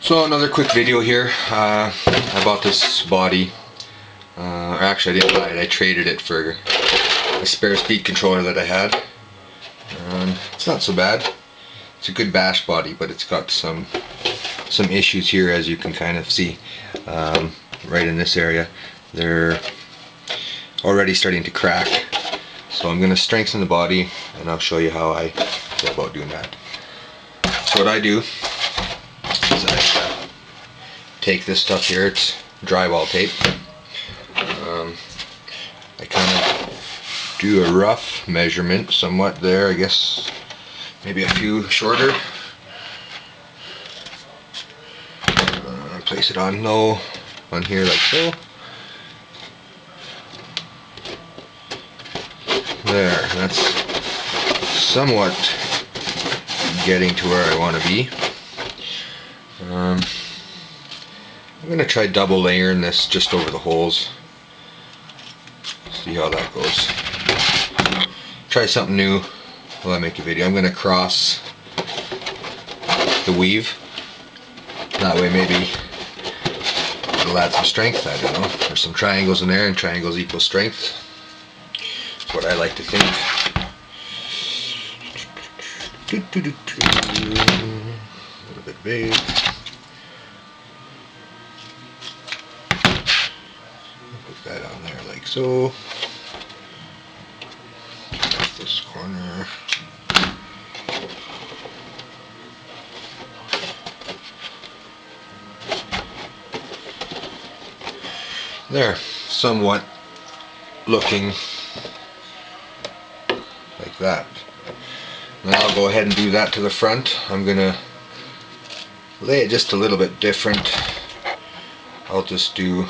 So another quick video here. I bought this body, or actually I didn't buy it, I traded it for a spare speed controller that I had. It's not so bad. It's a good bash body, but it's got some issues here, as you can kind of see right in this area. They're already starting to crack. So I'm going to strengthen the body, and I'll show you how I go about doing that. So what I do is I take this stuff here, it's drywall tape. I kind of do a rough measurement somewhat there, I guess maybe a few shorter. Place it on low on here like so. There, that's somewhat getting to where I want to be. I'm going to try double layering this just over the holes. See how that goes. Try something new while I make a video. I'm going to cross the weave. That way maybe it'll add some strength, I don't know. There's some triangles in there, and triangles equal strength. That's what I like to think. A little bit big. Put that on there like so. This corner. There, somewhat looking like that. Now I'll go ahead and do that to the front. I'm gonna lay it just a little bit different. I'll just do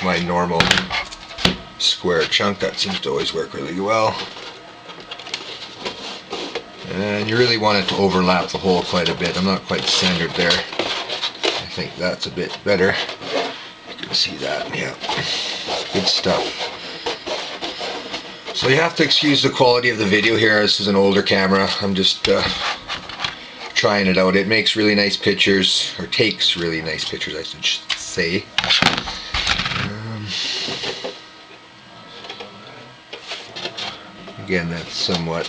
my normal square chunk. That seems to always work really well. And you really want it to overlap the hole quite a bit. I'm not quite centered there. I think that's a bit better. You can see that, yeah. Good stuff. So you have to excuse the quality of the video here. This is an older camera. I'm just trying it out. It makes really nice pictures, or takes really nice pictures, I should say. Again, that's somewhat,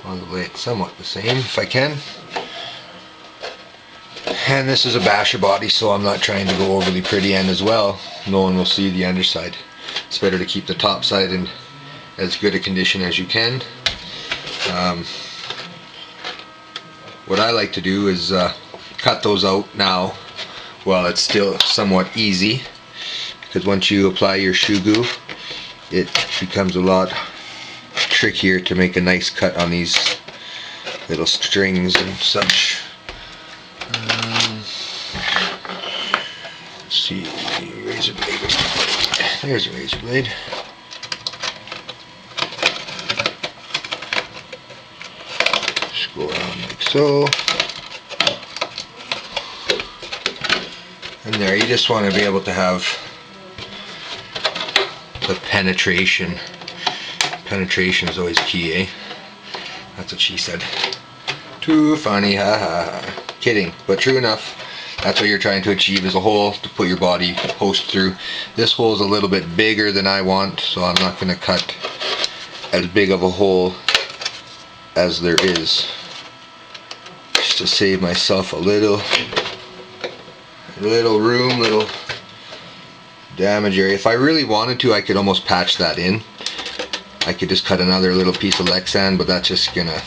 I'll lay it somewhat the same if I can. And this is a basher body, so I'm not trying to go overly pretty end as well. No one will see the underside. It's better to keep the top side in as good a condition as you can. What I like to do is cut those out now while it's still somewhat easy, because once you apply your shoe glue, it becomes a lot trickier to make a nice cut on these little strings and such. Let's see, razor blade. There's a razor blade. Just go around like so. And there, you just want to be able to have the penetration. Penetration is always key, eh? That's what she said. Too funny, ha ha ha. Kidding, but true enough. That's what you're trying to achieve, is a hole to put your body post through. This hole is a little bit bigger than I want, so I'm not going to cut as big of a hole as there is, just to save myself a little room, little damage area. If I really wanted to, I could almost patch that in. I could just cut another little piece of Lexan, but that's just gonna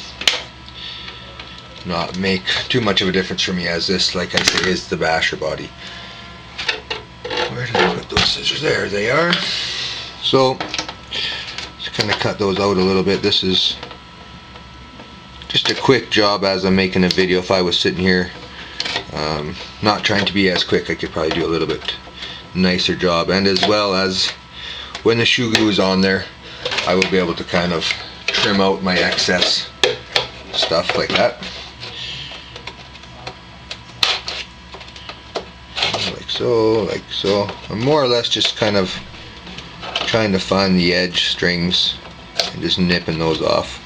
not make too much of a difference for me, as this, like I say, is the basher body. Where did I put those scissors? There they are. So just kind of cut those out a little bit. This is just a quick job as I'm making a video. If I was sitting here not trying to be as quick, I could probably do a little bit nicer job. And as well as when the shoe glue is on there, I will be able to kind of trim out my excess stuff like that. Like so. I'm more or less just kind of trying to find the edge strings and just nipping those off.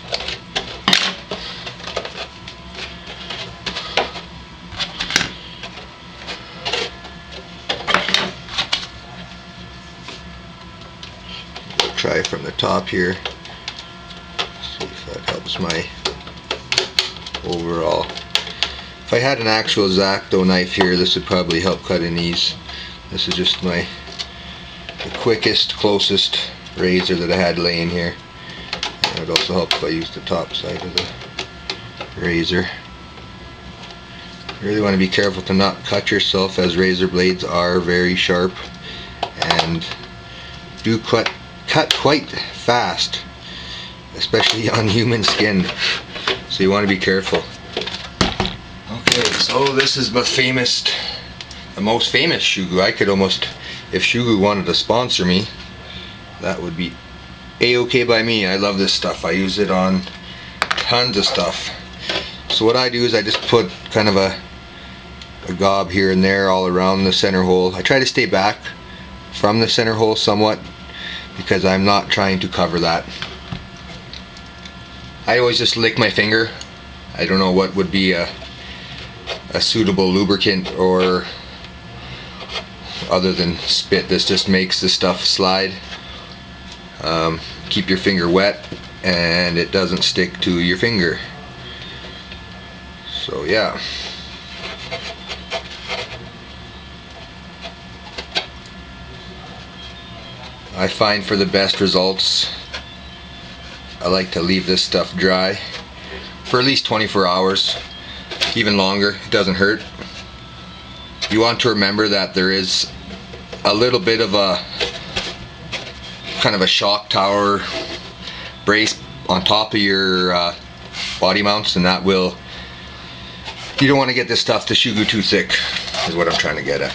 try from the top here. See if that helps my overall. If I had an actual X-Acto knife here, this would probably help cutting these. This is just the quickest, closest razor that I had laying here. And it would also help if I used the top side of the razor. You really want to be careful to not cut yourself, as razor blades are very sharp and do cut quite fast, especially on human skin. So you want to be careful. Okay, so this is the most famous Shugu. I could almost, if Shugu wanted to sponsor me, that would be a-okay by me. I love this stuff. I use it on tons of stuff. So what I do is I just put kind of a gob here and there all around the center hole. I try to stay back from the center hole somewhat because I'm not trying to cover that. I always just lick my finger. I don't know what would be a suitable lubricant or other than spit. This just makes the stuff slide. Keep your finger wet and it doesn't stick to your finger. So yeah. I find for the best results, I like to leave this stuff dry for at least 24 hours, even longer. It doesn't hurt. You want to remember that there is a little bit of a kind of a shock tower brace on top of your body mounts, and that will, you don't want to get this stuff to Shugu too thick, is what I'm trying to get at.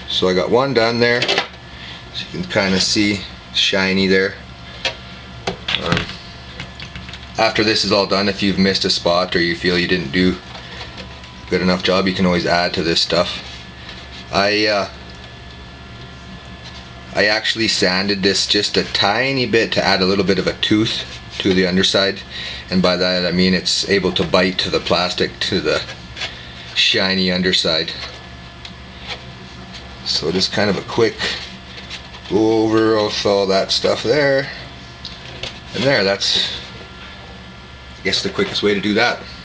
So I got one done there, so you can kind of see shiny there. After this is all done, if you've missed a spot or you feel you didn't do a good enough job, you can always add to this stuff. I actually sanded this just a tiny bit to add a little bit of a tooth to the underside, and by that I mean it's able to bite to the plastic, to the shiny underside. So just kind of a quick go over with all that stuff there and there. That's, I guess, the quickest way to do that.